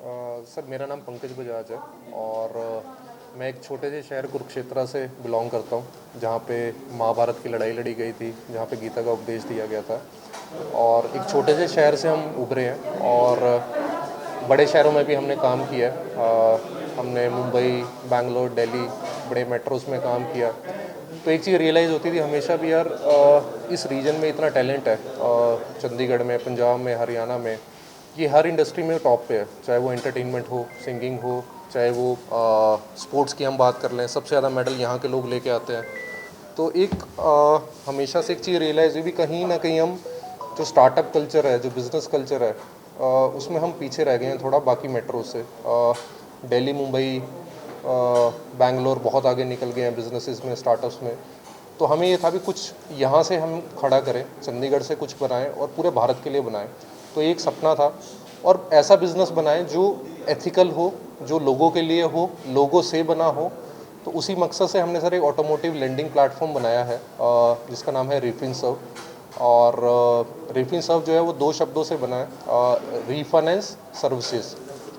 Sir मेरा नाम पंकज बजाज है और मैं एक छोटे से शहर कुरुक्षेत्र से बिलोंग करता हूँ, जहाँ पे महाभारत की लड़ाई लड़ी गई थी, जहाँ पे गीता का उपदेश दिया गया था। और एक छोटे से शहर से हम उभरे हैं और बड़े शहरों में भी हमने काम किया है। हमने मुंबई, बैंगलोर, दिल्ली बड़े मेट्रोस में काम किया। तो एक चीज़ रियलाइज़ होती थी हमेशा भी यार, इस रीजन में इतना टैलेंट है, चंडीगढ़ में, पंजाब में, हरियाणा में, ये हर इंडस्ट्री में टॉप पे है। चाहे वो एंटरटेनमेंट हो, सिंगिंग हो, चाहे वो स्पोर्ट्स की हम बात कर लें, सबसे ज़्यादा मेडल यहाँ के लोग लेके आते हैं। तो एक हमेशा से एक चीज़ रियलाइज़ हुई भी, कहीं ना कहीं हम जो स्टार्टअप कल्चर है, जो बिज़नेस कल्चर है, उसमें हम पीछे रह गए हैं थोड़ा बाकी मेट्रो से। दिल्ली, मुंबई, बैंगलोर बहुत आगे निकल गए हैं बिजनेसेस में, स्टार्टअप्स में। तो हमें ये था भी कुछ यहाँ से हम खड़ा करें, चंडीगढ़ से कुछ बनाएं और पूरे भारत के लिए बनाएं। तो एक सपना था, और ऐसा बिजनेस बनाएं जो एथिकल हो, जो लोगों के लिए हो, लोगों से बना हो। तो उसी मकसद से हमने सर एक ऑटोमोटिव लेंडिंग प्लेटफॉर्म बनाया है, जिसका नाम है रीफिनसर्व। और रीफिनसर्व जो है वो दो शब्दों से बना है, रीफाइनेंस सर्विसेज।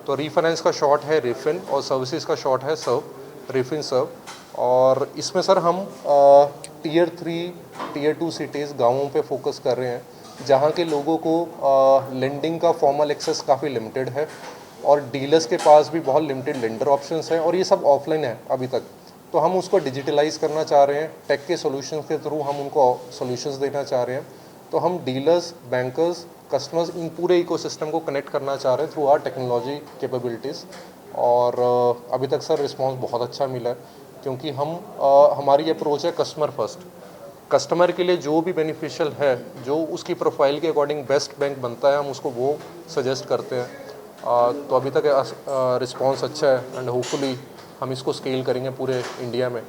तो रीफाइनेंस का शॉर्ट है रिफिन और सर्विसेज का शॉर्ट है सर्व, रिफिनसर्व। और इसमें सर हम टीयर 3, टीयर 2 सिटीज़, गाँवों पे फोकस कर रहे हैं, जहाँ के लोगों को लेंडिंग का फॉर्मल एक्सेस काफ़ी लिमिटेड है और डीलर्स के पास भी बहुत लिमिटेड लेंडर ऑप्शंस हैं, और ये सब ऑफलाइन है अभी तक। तो हम उसको डिजिटलाइज करना चाह रहे हैं, टेक के सॉल्यूशन के थ्रू हम उनको सॉल्यूशंस देना चाह रहे हैं। तो हम डीलर्स, बैंकर्स, कस्टमर्स, इन पूरे इकोसिस्टम को कनेक्ट करना चाह रहे हैं थ्रू आवर टेक्नोलॉजी कैपेबिलिटीज़। और अभी तक सर रिस्पांस बहुत अच्छा मिला है, क्योंकि हमारी अप्रोच है कस्टमर फर्स्ट। कस्टमर के लिए जो भी बेनिफिशियल है, जो उसकी प्रोफाइल के अकॉर्डिंग बेस्ट बैंक बनता है, हम उसको वो सजेस्ट करते हैं। तो अभी तक रिस्पांस अच्छा है एंड होपफुली हम इसको स्केल करेंगे पूरे इंडिया में।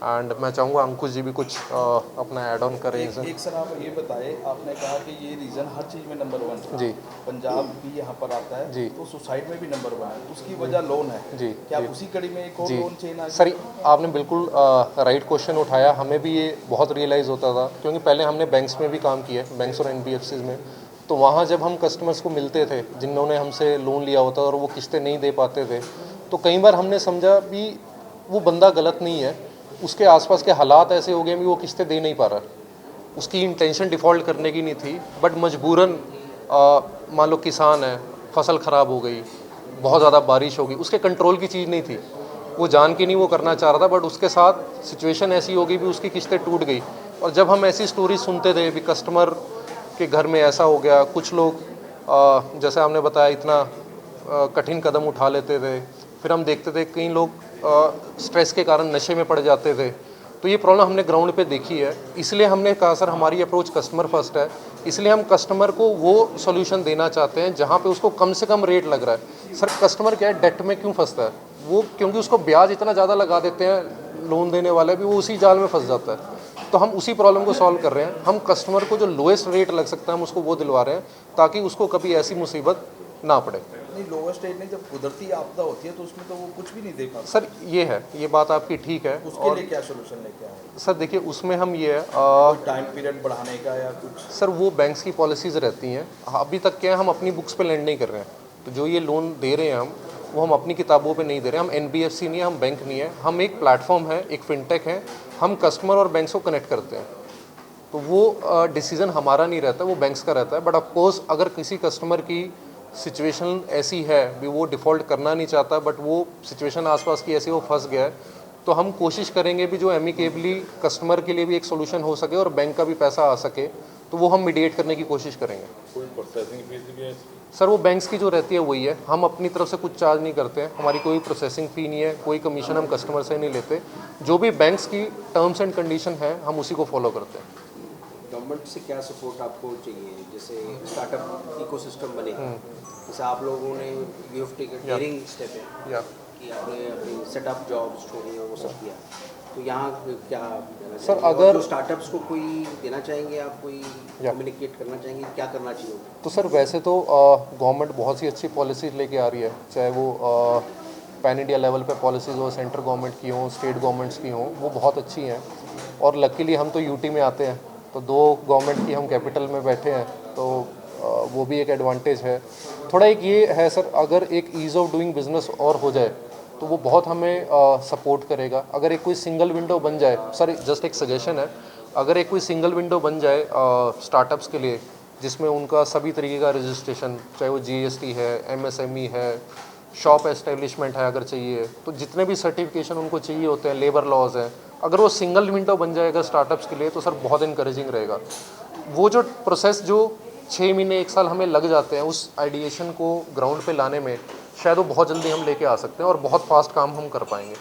एंड मैं चाहूँगा अंकुश जी भी कुछ अपना ऐड ऑन करें इसे। एक सर आप ये बताएं, आपने कहा कि ये रीजन हर चीज़ में नंबर 1 है। जी पंजाब भी यहाँ पर आता है, जी तो सुसाइड में भी नंबर 1 है, उसकी वजह लोन है। जी क्या जी उसी कड़ी में एक और जी लोन चेन आ सर, गई? आपने बिल्कुल राइट क्वेश्चन उठाया। हमें भी ये बहुत रियलाइज़ होता था, क्योंकि पहले हमने बैंक्स में भी काम किया है, बैंक्स और एनबीएफसीज में। तो वहाँ जब हम कस्टमर्स को मिलते थे जिन्होंने हमसे लोन लिया होता और वो किस्तें नहीं दे पाते थे, तो कई बार हमने समझा भी वो बंदा गलत नहीं है, उसके आसपास के हालात ऐसे हो गए भी वो किस्तें दे नहीं पा रहा। उसकी इंटेंशन डिफ़ॉल्ट करने की नहीं थी, बट मजबूरन मान लो किसान है, फसल ख़राब हो गई, बहुत ज़्यादा बारिश हो गई, उसके कंट्रोल की चीज़ नहीं थी, वो जान के नहीं वो करना चाह रहा था, बट उसके साथ सिचुएशन ऐसी हो गई भी उसकी किस्तें टूट गई। और जब हम ऐसी स्टोरी सुनते थे भी कस्टमर के घर में ऐसा हो गया, कुछ लोग जैसे आपने बताया इतना कठिन कदम उठा लेते थे, फिर हम देखते थे कई लोग स्ट्रेस के कारण नशे में पड़ जाते थे। तो ये प्रॉब्लम हमने ग्राउंड पे देखी है, इसलिए हमने कहा सर हमारी अप्रोच कस्टमर फर्स्ट है। इसलिए हम कस्टमर को वो सॉल्यूशन देना चाहते हैं जहाँ पे उसको कम से कम रेट लग रहा है। सर कस्टमर क्या है, डेट में क्यों फंसता है वो, क्योंकि उसको ब्याज इतना ज़्यादा लगा देते हैं लोन देने वाले भी, वो उसी जाल में फंस जाता है। तो हम उसी प्रॉब्लम को सॉल्व कर रहे हैं। हम कस्टमर को जो लोएस्ट रेट लग सकता है हम उसको वो दिलवा रहे हैं, ताकि उसको कभी ऐसी मुसीबत ना पड़े। नहीं, लोवेस्ट रेट नहीं, जब कुदरती आपदा होती है तो उसमें तो वो कुछ भी नहीं दे पाता। सर ये है, ये बात आपकी ठीक है। उसके लिए क्या सोल्यूशन लेके आए? सर देखिए, उसमें हम ये है, कोई टाइम पीरियड बढ़ाने का या कुछ? सर वो बैंक्स की पॉलिसीज़ रहती हैं। अभी तक क्या है, हम अपनी बुक्स पे लैंड नहीं कर रहे हैं। तो जो ये लोन दे रहे हैं हम, वो हम अपनी किताबों पे नहीं दे रहे हैं। हम एनबीएफसी नहीं है, हम बैंक नहीं है, हम एक प्लेटफॉर्म है, एक फिनटेक है। हम कस्टमर और बैंक्स को कनेक्ट करते हैं। तो वो डिसीज़न हमारा नहीं रहता, वो बैंक्स का रहता है। बट ऑफकोर्स अगर किसी कस्टमर की सिचुएशन ऐसी है भी वो डिफ़ॉल्ट करना नहीं चाहता, बट वो सिचुएशन आसपास की ऐसी वो फंस गया है, तो हम कोशिश करेंगे भी जो एमिकेबली कस्टमर के लिए भी एक सोल्यूशन हो सके और बैंक का भी पैसा आ सके, तो वो हम मीडिएट करने की कोशिश करेंगे। कोई प्रोसेसिंग फीस भी है? सर वो बैंक्स की जो रहती है वही है, हम अपनी तरफ से कुछ चार्ज नहीं करते हैं। हमारी कोई प्रोसेसिंग फ़ी नहीं है, कोई कमीशन हम कस्टमर से नहीं लेते। जो भी बैंक्स की टर्म्स एंड कंडीशन है हम उसी को फॉलो करते हैं। गवर्नमेंट से क्या सपोर्ट आपको चाहिए, जैसे स्टार्टअप इकोसिस्टम बने, जैसे आप लोगों ने you have taken daring step है या कि आपने अपनी सेटअप जॉब्स छोड़ी और वो सब किया, तो यहाँ क्या देना सर, चाहिए? और अगर जो स्टार्टअप्स को कोई देना चाहेंगे आप, कोई कम्युनिकेट करना चाहेंगे, क्या करना चाहिए? तो सर वैसे तो गवर्नमेंट बहुत सी अच्छी पॉलिसीज़ लेके आ रही है, चाहे वो पैन इंडिया लेवल पे पॉलिसीज़ हो, सेंट्रल गवर्नमेंट की हो, स्टेट गवर्नमेंट्स की हो, वो बहुत अच्छी हैं। और लकीली हम तो यूटी में आते हैं, तो दो गवर्नमेंट की हम कैपिटल में बैठे हैं, तो वो भी एक एडवांटेज है। थोड़ा एक ये है सर, अगर एक ईज़ ऑफ डूइंग बिजनेस और हो जाए तो वो बहुत हमें सपोर्ट करेगा। अगर एक कोई सिंगल विंडो बन जाए, सर जस्ट एक सजेशन है, अगर एक कोई सिंगल विंडो बन जाए स्टार्टअप्स के लिए, जिसमें उनका सभी तरीके का रजिस्ट्रेशन, चाहे वो GST है, MSME है, शॉप एस्टेब्लिशमेंट है अगर चाहिए, तो जितने भी सर्टिफिकेशन उनको चाहिए होते हैं, लेबर लॉज हैं, अगर वो सिंगल विंडो बन जाएगा स्टार्टअप्स के लिए तो सर बहुत इनकरेजिंग रहेगा। वो जो प्रोसेस जो 6 महीने 1 साल हमें लग जाते हैं उस आइडिएशन को ग्राउंड पे लाने में, शायद वो बहुत जल्दी हम लेके आ सकते हैं और बहुत फास्ट काम हम कर पाएंगे।